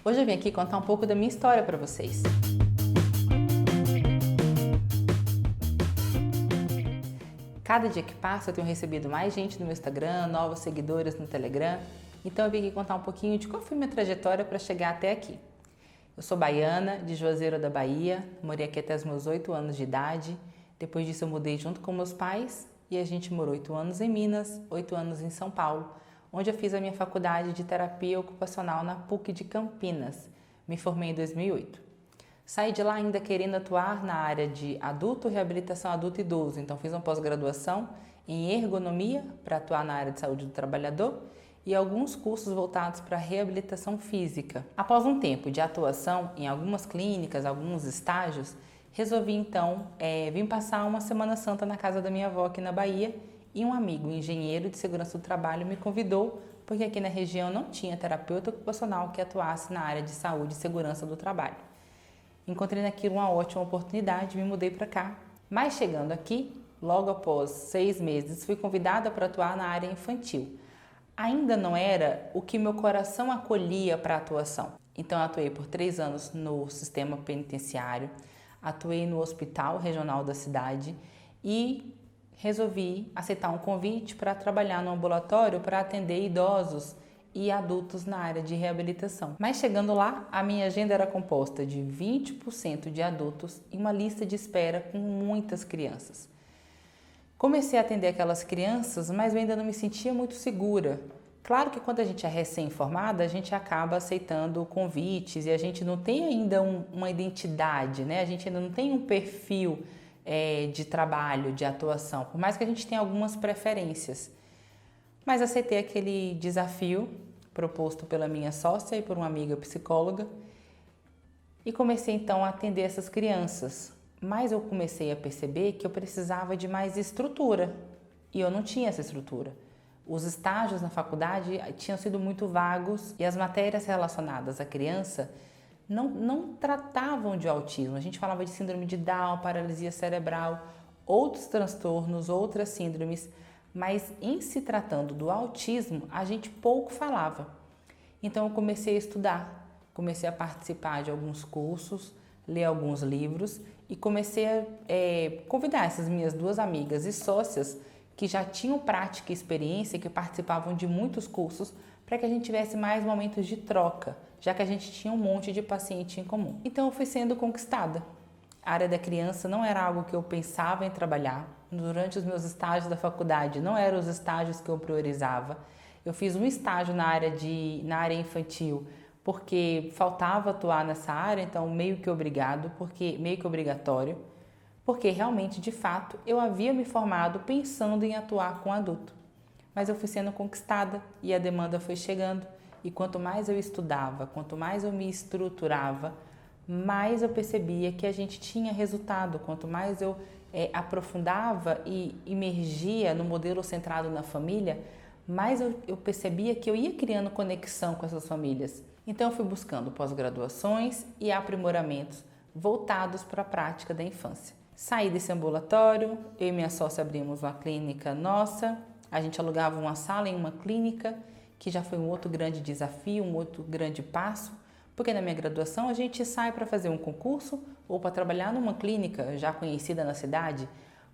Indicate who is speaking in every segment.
Speaker 1: Hoje eu vim aqui contar um pouco da minha história para vocês. Cada dia que passa eu tenho recebido mais gente no meu Instagram, novos seguidores no Telegram, então eu vim aqui contar um pouquinho de qual foi minha trajetória para chegar até aqui. Eu sou baiana, de Juazeiro da Bahia, morei aqui até os meus 8 anos de idade, depois disso eu mudei junto com meus pais e a gente morou 8 anos em Minas, 8 anos em São Paulo, onde eu fiz a minha faculdade de terapia ocupacional na PUC de Campinas. Me formei em 2008. Saí de lá ainda querendo atuar na área de adulto, reabilitação adulto e idoso, então fiz uma pós-graduação em ergonomia para atuar na área de saúde do trabalhador e alguns cursos voltados para reabilitação física. Após um tempo de atuação em algumas clínicas, alguns estágios, resolvi então vir passar uma Semana Santa na casa da minha avó aqui na Bahia e um amigo, engenheiro de segurança do trabalho, me convidou porque aqui na região não tinha terapeuta ocupacional que atuasse na área de saúde e segurança do trabalho. Encontrei naquilo uma ótima oportunidade e me mudei para cá. Mas chegando aqui, logo após 6 meses, fui convidada para atuar na área infantil. Ainda não era o que meu coração acolhia para a atuação. Então atuei por 3 anos no sistema penitenciário, atuei no hospital regional da cidade e resolvi aceitar um convite para trabalhar no ambulatório para atender idosos e adultos na área de reabilitação. Mas chegando lá, a minha agenda era composta de 20% de adultos e uma lista de espera com muitas crianças. Comecei a atender aquelas crianças, mas eu ainda não me sentia muito segura. Claro que quando a gente é recém-formada, a gente acaba aceitando convites e a gente não tem ainda uma identidade, né? A gente ainda não tem um perfil de trabalho, de atuação, por mais que a gente tenha algumas preferências. Mas aceitei aquele desafio proposto pela minha sócia e por uma amiga psicóloga e comecei então a atender essas crianças. Mas eu comecei a perceber que eu precisava de mais estrutura e eu não tinha essa estrutura. Os estágios na faculdade tinham sido muito vagos e as matérias relacionadas à criança não tratavam de autismo. A gente falava de síndrome de Down, paralisia cerebral, outros transtornos, outras síndromes, mas em se tratando do autismo, a gente pouco falava. Então eu comecei a estudar, comecei a participar de alguns cursos, ler alguns livros e comecei a convidar essas minhas 2 amigas e sócias que já tinham prática e experiência, que participavam de muitos cursos, para que a gente tivesse mais momentos de troca, já que a gente tinha um monte de paciente em comum. Então eu fui sendo conquistada. A área da criança não era algo que eu pensava em trabalhar. Durante os meus estágios da faculdade, não eram os estágios que eu priorizava. Eu fiz um estágio na área infantil, porque faltava atuar nessa área, então meio que obrigatório, porque realmente, de fato, eu havia me formado pensando em atuar com adulto. Mas eu fui sendo conquistada e a demanda foi chegando. E quanto mais eu estudava, quanto mais eu me estruturava, mais eu percebia que a gente tinha resultado. Quanto mais eu aprofundava e imergia no modelo centrado na família, mais eu percebia que eu ia criando conexão com essas famílias. Então eu fui buscando pós-graduações e aprimoramentos voltados para a prática da infância. Saí desse ambulatório, eu e minha sócia abrimos uma clínica nossa, a gente alugava uma sala em uma clínica, que já foi um outro grande desafio, um outro grande passo, porque na minha graduação a gente sai para fazer um concurso ou para trabalhar numa clínica já conhecida na cidade.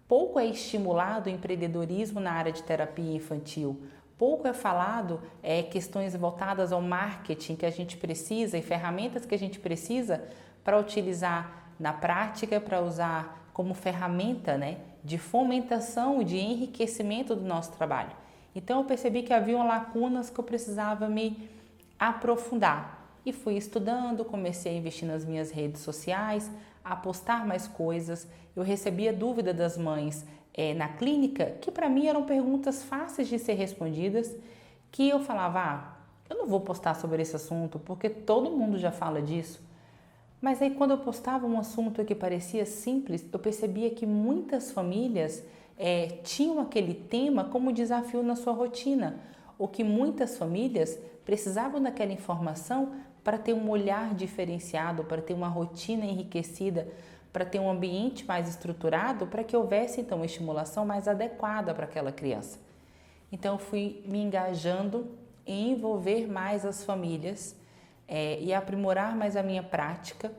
Speaker 1: Pouco é estimulado o empreendedorismo na área de terapia infantil, pouco é falado questões voltadas ao marketing que a gente precisa e ferramentas que a gente precisa para utilizar na prática, para usar como ferramenta, de fomentação, de enriquecimento do nosso trabalho. Então eu percebi que haviam lacunas que eu precisava me aprofundar e fui estudando, comecei a investir nas minhas redes sociais, a postar mais coisas. Eu recebia dúvida das mães na clínica, que para mim eram perguntas fáceis de ser respondidas, que eu falava, eu não vou postar sobre esse assunto porque todo mundo já fala disso. Mas aí quando eu postava um assunto que parecia simples, eu percebia que muitas famílias tinham aquele tema como desafio na sua rotina, ou que muitas famílias precisavam daquela informação para ter um olhar diferenciado, para ter uma rotina enriquecida, para ter um ambiente mais estruturado, para que houvesse então uma estimulação mais adequada para aquela criança. Então eu fui me engajando em envolver mais as famílias e aprimorar mais a minha prática.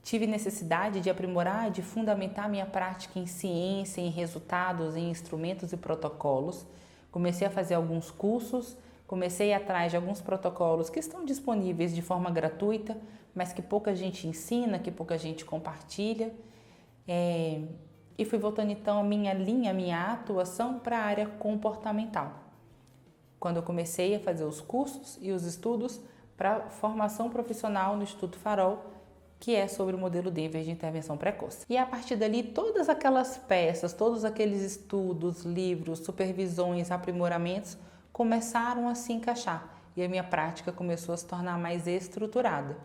Speaker 1: Tive necessidade de aprimorar, de fundamentar minha prática em ciência, em resultados, em instrumentos e protocolos. Comecei a fazer alguns cursos, comecei atrás de alguns protocolos que estão disponíveis de forma gratuita, mas que pouca gente ensina, que pouca gente compartilha. E fui voltando então a minha atuação para a área comportamental. Quando eu comecei a fazer os cursos e os estudos para formação profissional no Instituto Farol, que é sobre o modelo Denver de intervenção precoce. E a partir dali, todas aquelas peças, todos aqueles estudos, livros, supervisões, aprimoramentos começaram a se encaixar e a minha prática começou a se tornar mais estruturada.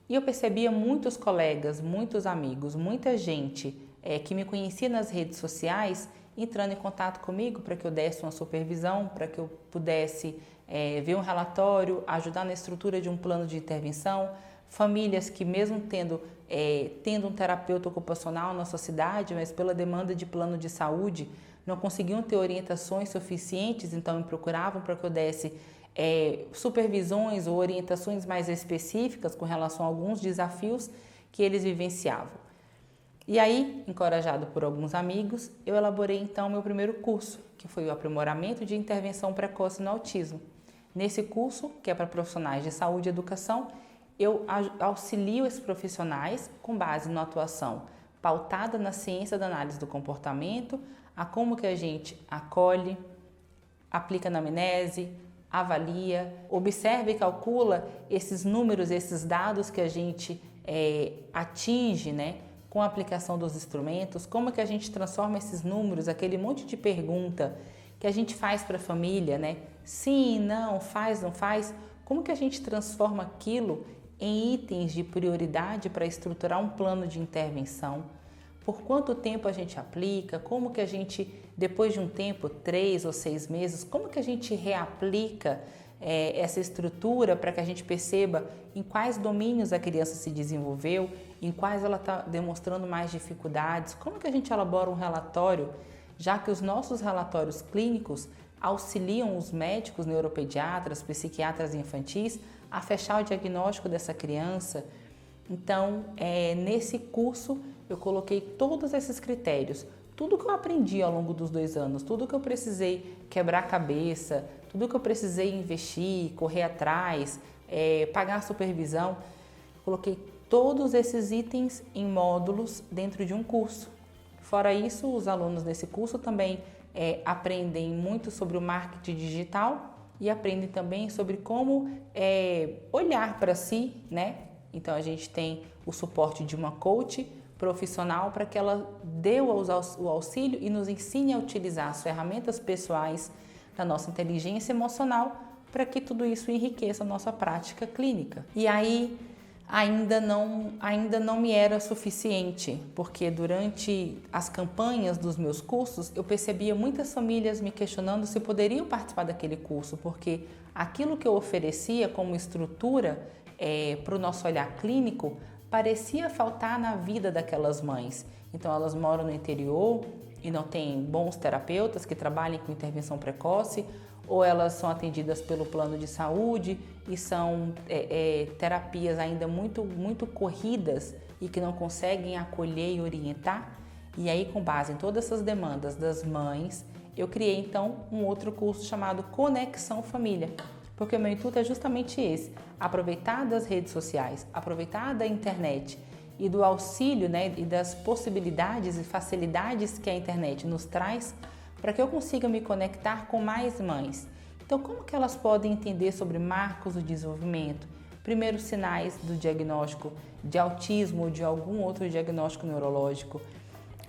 Speaker 1: E eu percebia muitos colegas, muitos amigos, muita gente que me conhecia nas redes sociais entrando em contato comigo para que eu desse uma supervisão, para que eu pudesse ver um relatório, ajudar na estrutura de um plano de intervenção. Famílias que mesmo tendo um terapeuta ocupacional na sua cidade, mas pela demanda de plano de saúde, não conseguiam ter orientações suficientes, então me procuravam para que eu desse supervisões ou orientações mais específicas com relação a alguns desafios que eles vivenciavam. E aí, encorajado por alguns amigos, eu elaborei então meu primeiro curso, que foi o aprimoramento de intervenção precoce no autismo. Nesse curso, que é para profissionais de saúde e educação, eu auxilio esses profissionais com base na atuação pautada na ciência da análise do comportamento, a como que a gente acolhe, aplica anamnese, avalia, observa e calcula esses números, esses dados que a gente atinge, né, com a aplicação dos instrumentos, como que a gente transforma esses números, aquele monte de pergunta que a gente faz para a família, né? Sim, não, faz, não faz, como que a gente transforma aquilo em itens de prioridade para estruturar um plano de intervenção? Por quanto tempo a gente aplica? Como que a gente, depois de um tempo, 3 ou 6 meses, como que a gente reaplica essa estrutura para que a gente perceba em quais domínios a criança se desenvolveu, em quais ela está demonstrando mais dificuldades, como que a gente elabora um relatório, já que os nossos relatórios clínicos auxiliam os médicos, neuropediatras, psiquiatras infantis a fechar o diagnóstico dessa criança. Então, nesse curso eu coloquei todos esses critérios, tudo que eu aprendi ao longo dos 2 anos, tudo que eu precisei quebrar a cabeça, tudo que eu precisei investir, correr atrás, pagar a supervisão, coloquei todos esses itens em módulos dentro de um curso. Fora isso, os alunos desse curso também aprendem muito sobre o marketing digital e aprendem também sobre como olhar para si, né? Então a gente tem o suporte de uma coach profissional para que ela dê o auxílio e nos ensine a utilizar as ferramentas pessoais da nossa inteligência emocional para que tudo isso enriqueça a nossa prática clínica. E aí ainda não me era suficiente, porque durante as campanhas dos meus cursos eu percebia muitas famílias me questionando se poderiam participar daquele curso, porque aquilo que eu oferecia como estrutura para o nosso olhar clínico parecia faltar na vida daquelas mães. Então elas moram no interior e não tem bons terapeutas que trabalhem com intervenção precoce, ou elas são atendidas pelo plano de saúde e são terapias ainda muito corridas e que não conseguem acolher e orientar. E aí, com base em todas essas demandas das mães, eu criei então um outro curso chamado Conexão Família, porque o meu intuito é justamente esse: aproveitar das redes sociais, aproveitar da internet e do auxílio, né, e das possibilidades e facilidades que a internet nos traz para que eu consiga me conectar com mais mães. Então, como que elas podem entender sobre marcos do desenvolvimento, primeiros sinais do diagnóstico de autismo ou de algum outro diagnóstico neurológico?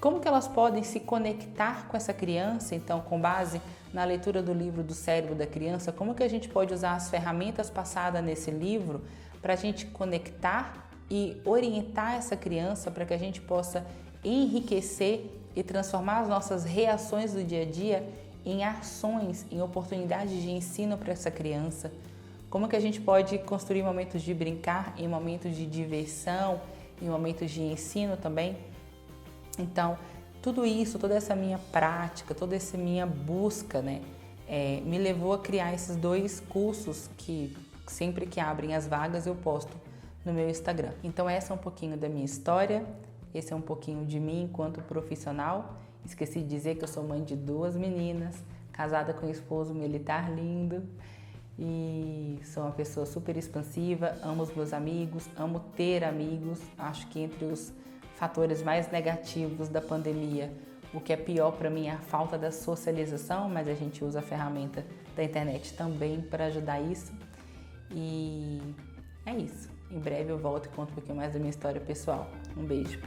Speaker 1: Como que elas podem se conectar com essa criança? Então, com base na leitura do livro do cérebro da criança, como que a gente pode usar as ferramentas passadas nesse livro para a gente conectar e orientar essa criança para que a gente possa enriquecer e transformar as nossas reações do dia a dia em ações, em oportunidades de ensino para essa criança? Como que a gente pode construir momentos de brincar, em momentos de diversão, em momentos de ensino também? Então, tudo isso, toda essa minha prática, toda essa minha busca, né, me levou a criar esses 2 cursos que Sempre que abrem as vagas eu posto no meu Instagram. Então essa é um pouquinho da minha história, esse é um pouquinho de mim enquanto profissional. Esqueci de dizer que eu sou mãe de 2 meninas, casada com um esposo militar lindo e sou uma pessoa super expansiva, amo os meus amigos, amo ter amigos. Acho que entre os fatores mais negativos da pandemia, o que é pior para mim é a falta da socialização, mas a gente usa a ferramenta da internet também para ajudar isso. E é isso. Em breve eu volto e conto um pouquinho mais da minha história pessoal. Um beijo!